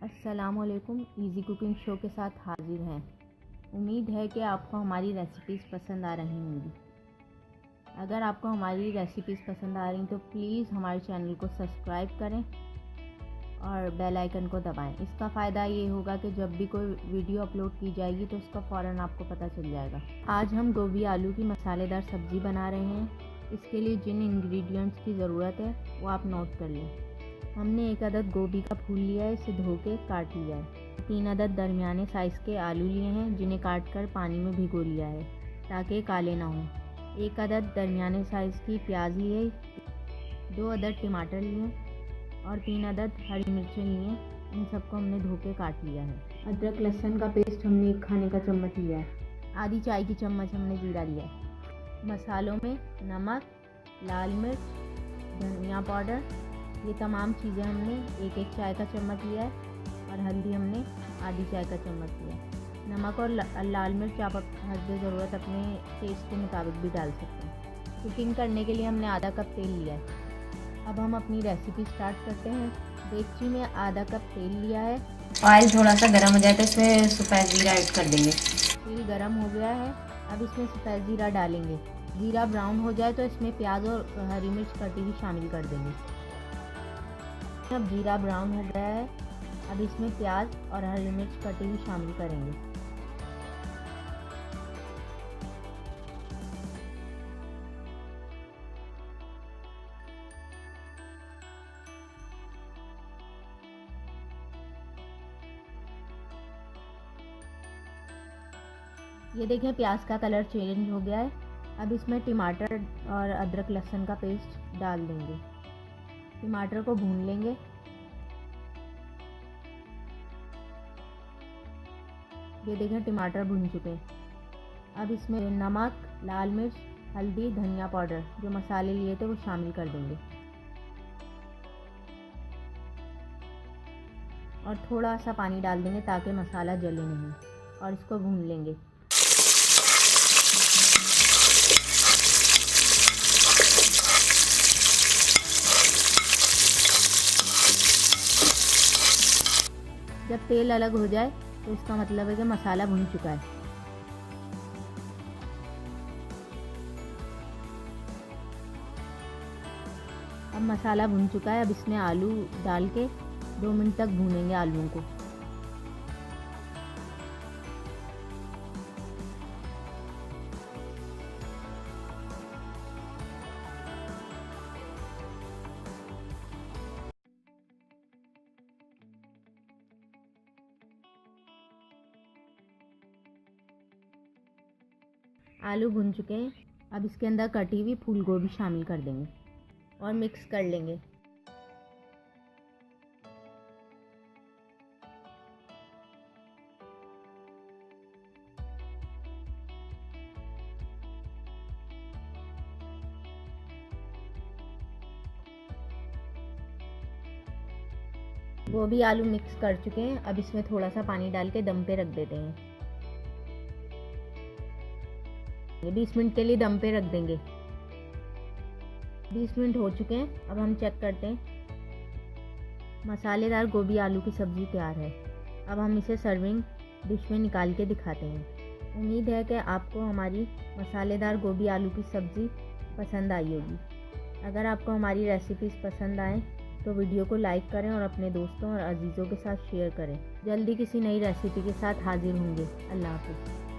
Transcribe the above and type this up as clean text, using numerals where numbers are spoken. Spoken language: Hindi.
अस्सलामुअलैकुम। इजी कुकिंग शो के साथ हाजिर हैं। उम्मीद है कि आपको हमारी रेसिपीज़ पसंद आ रही होंगी। अगर आपको हमारी रेसिपीज़ पसंद आ रही तो प्लीज़ हमारे चैनल को सब्सक्राइब करें और बेल आइकन को दबाएं। इसका फ़ायदा ये होगा कि जब भी कोई वीडियो अपलोड की जाएगी तो उसका फ़ौरन आपको पता चल जाएगा। आज हम गोभी आलू की मसालेदार सब्ज़ी बना रहे हैं। इसके लिए जिन इंग्रेडिएंट्स की ज़रूरत है वो आप नोट कर लें। हमने एक अदद गोभी का फूल लिया है, इसे धो के काट लिया है। 3 अदद दरमियाने साइज़ के आलू लिए हैं, जिन्हें काट कर पानी में भिगो लिया है ताकि काले ना हों। 1 अदद दरमियाने साइज़ की प्याज लिए, 2 अदद टमाटर लिए और 3 अदद हरी मिर्चें लिए। इन सबको हमने धो के काट लिया है। अदरक लहसुन का पेस्ट हमने 1 खाने का चम्मच लिया है। आधी चाय की चम्मच हमने जीरा लिया है। मसालों में नमक, लाल मिर्च, धनिया पाउडर, ये तमाम चीज़ें हमने 1-1 चाय का चम्मच लिया है और हल्दी हमने आधी चाय का चम्मच लिया है। नमक और लाल मिर्च आप हस्ब ज़रूरत अपने टेस्ट के मुताबिक भी डाल सकते हैं। कुकिंग करने के लिए हमने आधा कप तेल लिया है। अब हम अपनी रेसिपी स्टार्ट करते हैं। डेगची में आधा कप तेल लिया है। ऑयल थोड़ा सा गर्म हो जाए तो इसमें सफ़ेद ज़ीरा ऐड कर देंगे। तेल गर्म हो गया है, अब इसमें सफ़ेद ज़ीरा डालेंगे। ज़ीरा ब्राउन हो जाए तो इसमें प्याज और हरी मिर्च कटी हुई शामिल कर देंगे। अब जीरा ब्राउन हो गया है, अब इसमें प्याज और हरी मिर्च कटी हुई शामिल करेंगे। ये देखें प्याज का कलर चेंज हो गया है। अब इसमें टमाटर और अदरक लहसुन का पेस्ट डाल देंगे। टमाटर को भून लेंगे। ये देखें टमाटर भून चुके हैं। अब इसमें नमक, लाल मिर्च, हल्दी, धनिया पाउडर जो मसाले लिए थे वो शामिल कर देंगे और थोड़ा सा पानी डाल देंगे ताकि मसाला जले नहीं, और इसको भून लेंगे। जब तेल अलग हो जाए तो इसका मतलब है कि मसाला भुन चुका है। अब मसाला भुन चुका है, अब इसमें आलू डाल के 2 मिनट तक भूनेंगे आलूओं को। आलू भुन चुके हैं, अब इसके अंदर कटी हुई फूल गोभी शामिल कर देंगे और मिक्स कर लेंगे। गोभी आलू मिक्स कर चुके हैं, अब इसमें थोड़ा सा पानी डाल के दम पे रख देते हैं। 20 मिनट के लिए दम पे रख देंगे। 20 मिनट हो चुके हैं, अब हम चेक करते हैं। मसालेदार गोभी आलू की सब्ज़ी तैयार है। अब हम इसे सर्विंग डिश में निकाल के दिखाते हैं। उम्मीद है कि आपको हमारी मसालेदार गोभी आलू की सब्ज़ी पसंद आई होगी। अगर आपको हमारी रेसिपीज़ पसंद आएँ तो वीडियो को लाइक करें और अपने दोस्तों और अजीज़ों के साथ शेयर करें। जल्दी किसी नई रेसिपी के साथ हाजिर होंगे। अल्लाह हाफ़िज़।